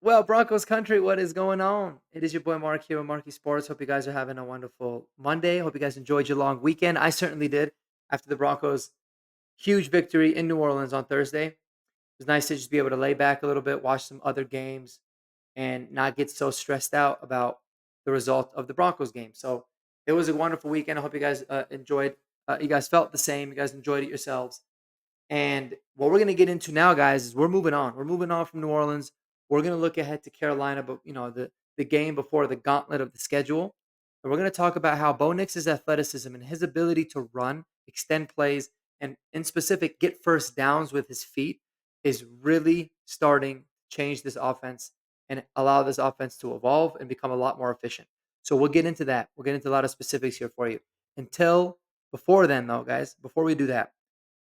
Well, Broncos country, what is going on? It is your boy Mark here with Marky Sports. Hope you guys are having a wonderful Monday. Hope you guys enjoyed your long weekend. I certainly did after the Broncos' huge victory in New Orleans on Thursday. It was nice to just be able to lay back a little bit, watch some other games, and not get so stressed out about the result of the Broncos game. So it was a wonderful weekend. I hope you guys enjoyed. You guys felt the same. You guys enjoyed it yourselves. And what we're going to get into now, guys, is we're moving on. We're moving on from New Orleans. We're going to look ahead to Carolina, but the game before the gauntlet of the schedule. And we're going to talk about how Bo Nix's athleticism and his ability to run, extend plays, and in specific get first downs with his feet is really starting to change this offense and allow this offense to evolve and become a lot more efficient. So we'll get into that. We'll get into a lot of specifics here for you. Until before then, though, guys, before we do that,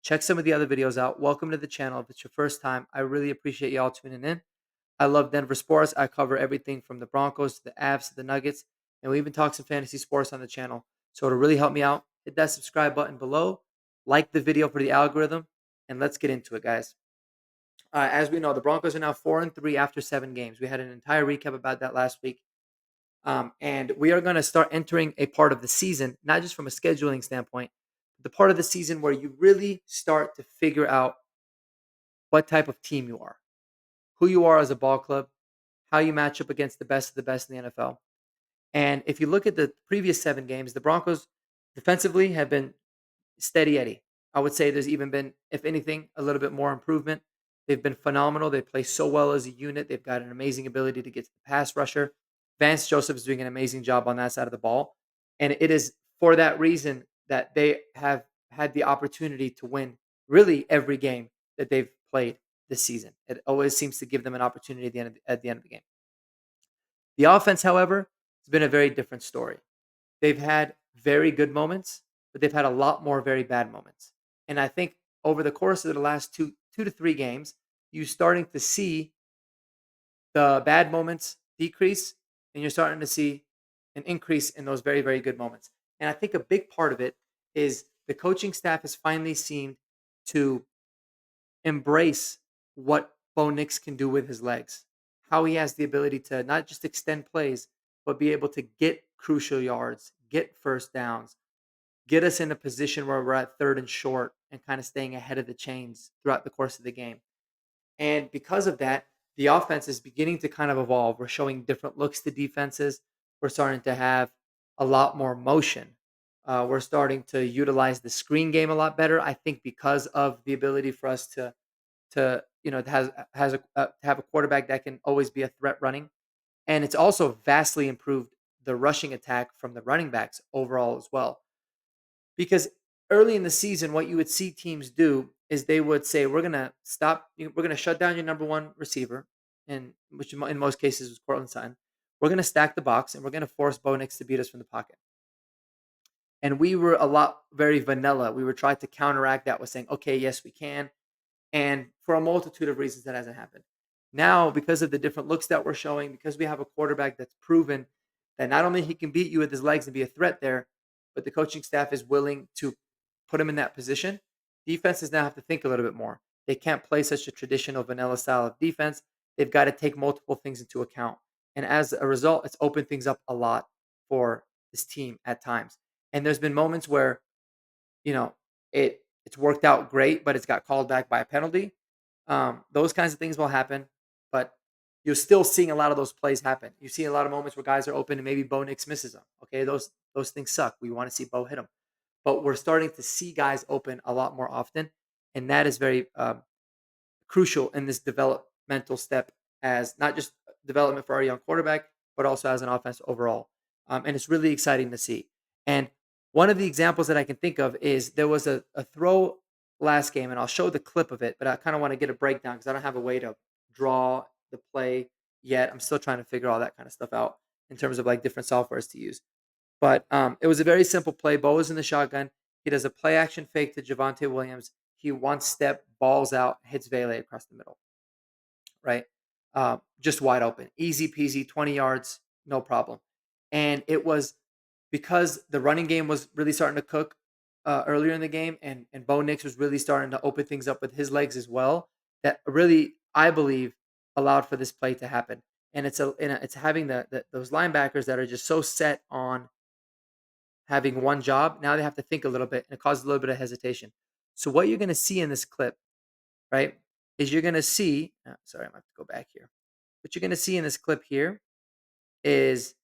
check some of the other videos out. Welcome to the channel. If it's your first time, I really appreciate y'all tuning in. I love Denver sports. I cover everything from the Broncos to the Avs to the Nuggets, and we even talk some fantasy sports on the channel. So to really help me out, hit that subscribe button below, like the video for the algorithm, and let's get into it, guys. As we know, the Broncos are now 4-3 after 7 games. We had an entire recap about that last week. And we are going to start entering a part of the season, not just from a scheduling standpoint, the part of the season where you really start to figure out what type of team you are, who you are as a ball club, how you match up against the best of the best in the NFL. And if you look at the previous 7 games, the Broncos defensively have been steady Eddie. I would say there's even been, if anything, a little bit more improvement. They've been phenomenal. They play so well as a unit. They've got an amazing ability to get to the pass rusher. Vance Joseph is doing an amazing job on that side of the ball. And it is for that reason that they have had the opportunity to win really every game that they've played this season. It always seems to give them an opportunity at the end of the game. The offense, however, has been a very different story. They've had very good moments, but they've had a lot more very bad moments. And I think over the course of the last two to 3 games, you're starting to see the bad moments decrease, and you're starting to see an increase in those very, very good moments. And I think a big part of it is the coaching staff has finally seemed to embrace what Bo Nix can do with his legs, how he has the ability to not just extend plays, but be able to get crucial yards, get first downs, get us in a position where we're at third and short and kind of staying ahead of the chains throughout the course of the game. And because of that, the offense is beginning to kind of evolve. We're showing different looks to defenses. We're starting to have a lot more motion. We're starting to utilize the screen game a lot better. I think because of the ability for us to have a quarterback that can always be a threat running, and it's also vastly improved the rushing attack from the running backs overall as well. Because early in the season, what you would see teams do is they would say, "We're gonna we're gonna shut down your number one receiver," and which in most cases was Cortland Sutton. We're gonna stack the box and we're gonna force Bo Nix to beat us from the pocket. And we were a lot very vanilla. We were trying to counteract that with saying, "Okay, yes, we can." And for a multitude of reasons, that hasn't happened. Now, because of the different looks that we're showing, because we have a quarterback that's proven that not only he can beat you with his legs and be a threat there, but the coaching staff is willing to put him in that position, defenses now have to think a little bit more. They can't play such a traditional vanilla style of defense. They've got to take multiple things into account. And as a result, it's opened things up a lot for this team at times. And there's been moments where you know, it's worked out great, but it's got called back by a penalty. Those kinds of things will happen, but you're still seeing a lot of those plays happen. You see a lot of moments where guys are open and maybe Bo Nix misses them. Okay, those things suck. We want to see Bo hit them, but we're starting to see guys open a lot more often, and that is very crucial in this developmental step as not just development for our young quarterback, but also as an offense overall. And it's really exciting to see. And one of the examples that I can think of is there was a throw last game, and I'll show the clip of it, but I kind of want to get a breakdown because I don't have a way to draw the play yet. I'm still trying to figure all that kind of stuff out in terms of like different softwares to use. But it was a very simple play. Bo is in the shotgun. He does a play action fake to Javante Williams. He one step balls out, hits Vele across the middle, right? Just wide open. Easy peasy, 20 yards, no problem. And it was because the running game was really starting to cook earlier in the game, and Bo Nix was really starting to open things up with his legs as well, that really, I believe, allowed for this play to happen. and it's having those linebackers that are just so set on having one job. Now they have to think a little bit, and it causes a little bit of hesitation. So what you're going to see in this clip, right, is you're going to see. Sorry, I'm going to have to go back here. What you're going to see in this clip here is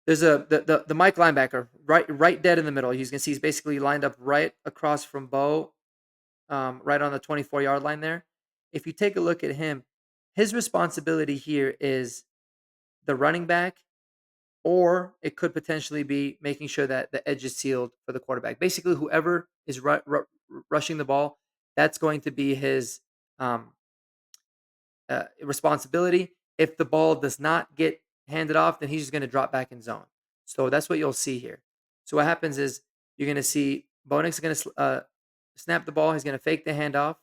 there's the Mike linebacker right dead in the middle. You can see he's basically lined up right across from Bo, right on the 24-yard line there. If you take a look at him, his responsibility here is the running back, or it could potentially be making sure that the edge is sealed for the quarterback. Basically, whoever is rushing the ball, that's going to be his um, responsibility. If the ball does not get handed off, then he's just going to drop back in zone. So that's what you'll see here. So what happens is you're going to see Bonix is going to snap the ball. He's going to fake the handoff,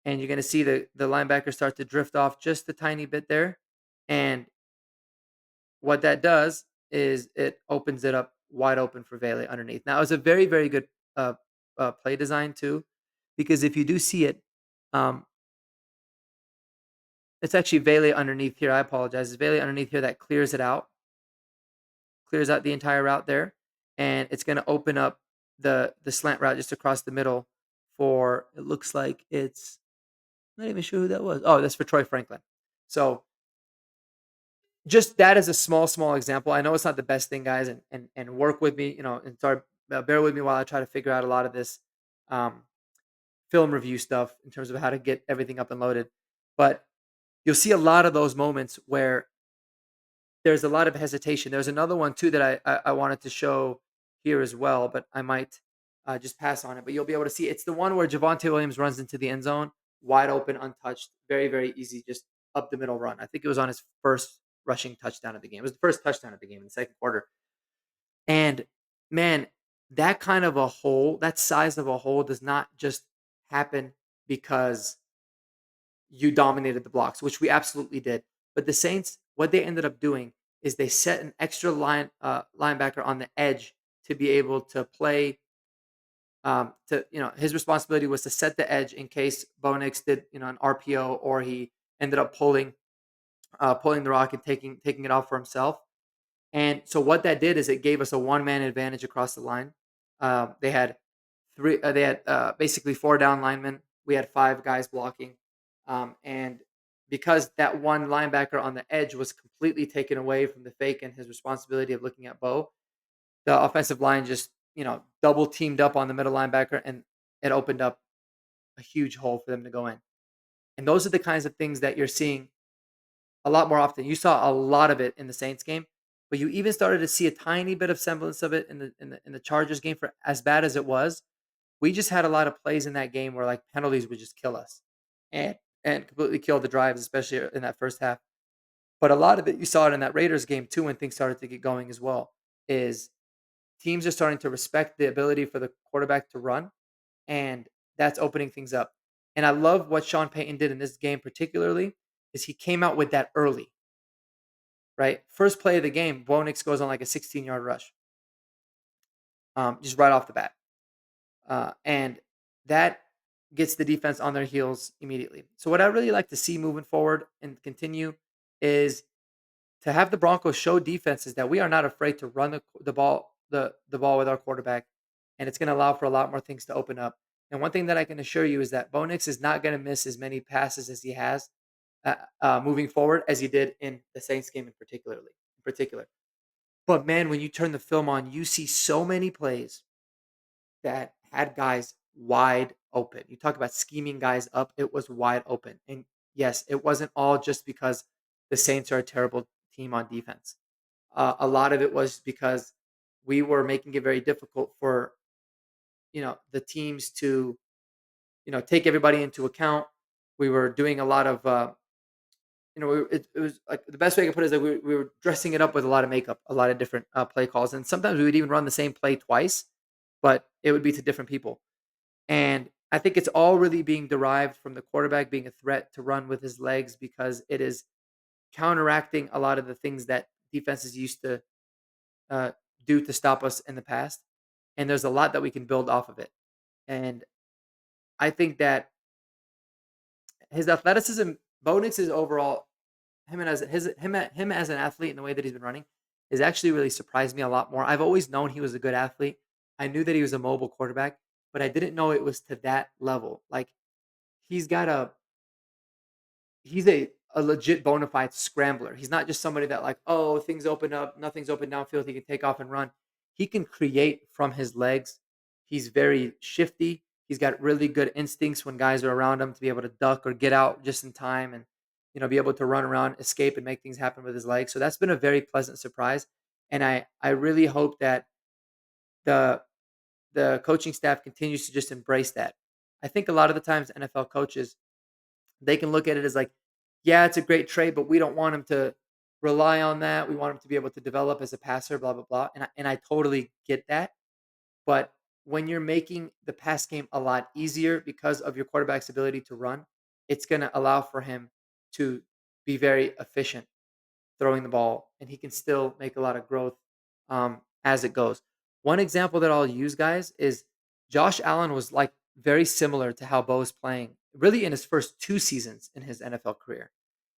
and you're going to see the linebacker start to drift off just a tiny bit there. And what that does is it opens it up wide open for Vele underneath. Now, it's a very, very good uh, play design too, because if you do see it, um, it's actually Vele underneath here. I apologize. It's Vele underneath here that clears out the entire route there, and it's going to open up the slant route just across the middle for it looks like it's I'm not even sure who that was. Oh, that's for Troy Franklin. So just that is a small example. I know it's not the best thing, guys, and work with me, and sorry, bear with me while I try to figure out a lot of this um, film review stuff in terms of how to get everything up and loaded. But you'll see a lot of those moments where there's a lot of hesitation. There's another one too that I wanted to show here as well, but I might just pass on it. But you'll be able to see it's the one where Javonte Williams runs into the end zone, wide open, untouched, very easy, just up the middle run. I think it was on his first rushing touchdown of the game. It was the first touchdown of the game in the second quarter. And man, that kind of a hole, that size of a hole, does not just happen because you dominated the blocks, which we absolutely did. But the Saints, what they ended up doing is they set an extra linebacker on the edge to be able to play. His responsibility was to set the edge in case Bonix did an RPO or he ended up pulling the rock and taking it off for himself. And so what that did is it gave us a one-man advantage across the line. They had three. They had basically four down linemen. We had five guys blocking, and because that one linebacker on the edge was completely taken away from the fake and his responsibility of looking at Bo, the offensive line just double teamed up on the middle linebacker, and it opened up a huge hole for them to go in. And those are the kinds of things that you're seeing a lot more often. You saw a lot of it in the Saints game, but you even started to see a tiny bit of semblance of it in the Chargers game. For as bad as it was, we just had a lot of plays in that game where like penalties would just kill us and and completely kill the drives, especially in that first half. But a lot of it you saw it in that Raiders game too when things started to get going as well. Is teams are starting to respect the ability for the quarterback to run, and that's opening things up. And I love what Sean Payton did in this game particularly is he came out with that early, right? First play of the game, Bonix goes on like a 16-yard rush, just right off the bat. And that gets the defense on their heels immediately. So what I really like to see moving forward and continue is to have the Broncos show defenses that we are not afraid to run the ball with our quarterback, and it's going to allow for a lot more things to open up. And one thing that I can assure you is that Bonix is not going to miss as many passes as he has moving forward as he did in the Saints game In particular, but man, when you turn the film on, you see so many plays that had guys wide open. You talk about scheming guys up, it was wide open. And yes, it wasn't all just because the Saints are a terrible team on defense. A lot of it was because we were making it very difficult for the teams to take everybody into account. We were doing a lot of it was like the best way I can put it is that we were dressing it up with a lot of makeup, a lot of different play calls, and sometimes we would even run the same play twice, but it would be to different people. And I think it's all really being derived from the quarterback being a threat to run with his legs because it is counteracting a lot of the things that defenses used to uh, do to stop us in the past. And there's a lot that we can build off of it. And I think that his athleticism, Bonix is overall him as an athlete and the way that he's been running has actually really surprised me a lot more. I've always known he was a good athlete. I knew that he was a mobile quarterback, but I didn't know it was to that level. Like he's got a he's a legit bona fide scrambler. He's not just somebody that like, oh, things open up, nothing's open downfield, he can take off and run. He can create from his legs. He's very shifty. He's got really good instincts when guys are around him to be able to duck or get out just in time and be able to run around, escape and make things happen with his legs. So that's been a very pleasant surprise. And I really hope that the the coaching staff continues to just embrace that. I think a lot of the times NFL coaches they can look at it as like, yeah, it's a great trade, but we don't want him to rely on that. We want him to be able to develop as a passer, blah blah blah. And I totally get that. But when you're making the pass game a lot easier because of your quarterback's ability to run, it's going to allow for him to be very efficient throwing the ball, and he can still make a lot of growth as it goes. One example that I'll use, guys, is Josh Allen was like very similar to how Bo's playing, really in his first 2 seasons in his NFL career.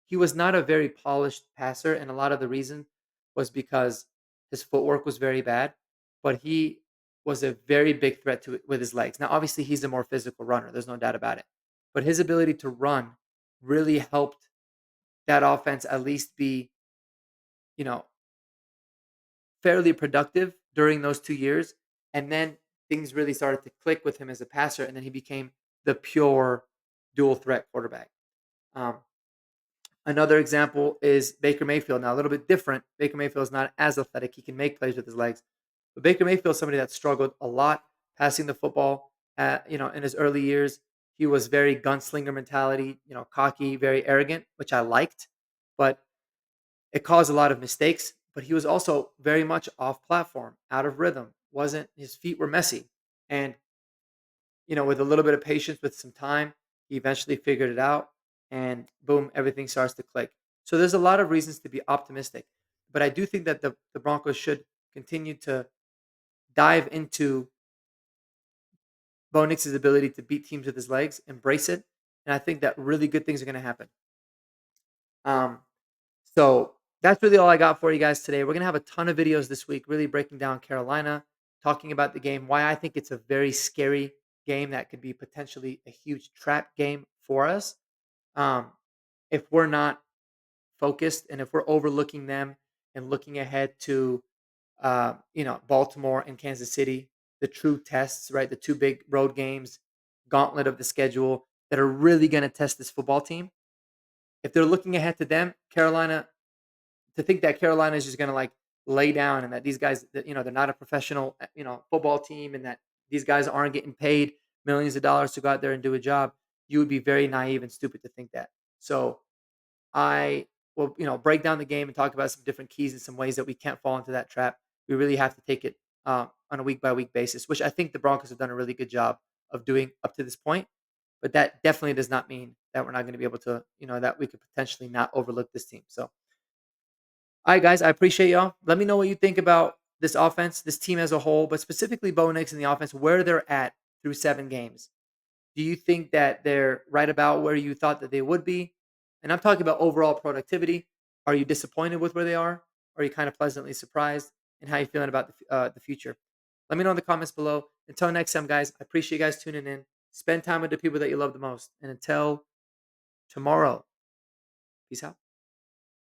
He was not a very polished passer, and a lot of the reason was because his footwork was very bad, but he was a very big threat to it with his legs. Now, obviously, he's a more physical runner. There's no doubt about it. But his ability to run really helped that offense at least be you know, fairly productive during those 2 years, and then things really started to click with him as a passer, and then he became the pure dual threat quarterback. Um, Another example is Baker Mayfield. Now, a little bit different. Baker Mayfield is not as athletic. He can make plays with his legs, but Baker Mayfield is somebody that struggled a lot passing the football. In his early years, he was very gunslinger mentality. Cocky, very arrogant, which I liked, but it caused a lot of mistakes, but he was also very much off platform, out of rhythm. Wasn't His feet were messy. And with a little bit of patience, with some time, he eventually figured it out and boom, everything starts to click. So there's a lot of reasons to be optimistic. But I do think that the Broncos should continue to dive into Bo Nix's ability to beat teams with his legs, embrace it. And I think that really good things are going to happen. Um, So that's really all I got for you guys today. We're gonna have a ton of videos this week, really breaking down Carolina, talking about the game, why I think it's a very scary game that could be potentially a huge trap game for us. Um, if we're not focused and if we're overlooking them and looking ahead to Baltimore and Kansas City, the true tests, right? The two big road games, gauntlet of the schedule that are really gonna test this football team. If they're looking ahead to them, Carolina to think that Carolina is just gonna, like, lay down and that these guys that, they're not a professional, football team and that these guys aren't getting paid millions of dollars to go out there and do a job, you would be very naive and stupid to think that. So, I will, break down the game and talk about some different keys and some ways that we can't fall into that trap. We really have to take it, on a week by week basis, which I think the Broncos have done a really good job of doing up to this point, but that definitely does not mean that we're not gonna be able to, that we could potentially not overlook this team. So all right, guys, I appreciate y'all. Let me know what you think about this offense, this team as a whole, but specifically Bo Nix and the offense, where they're at through 7 games. Do you think that they're right about where you thought that they would be? And I'm talking about overall productivity. Are you disappointed with where they are? Or are you kind of pleasantly surprised? And how you feeling about the future? Let me know in the comments below. Until next time, guys, I appreciate you guys tuning in. Spend time with the people that you love the most. And until tomorrow, peace out.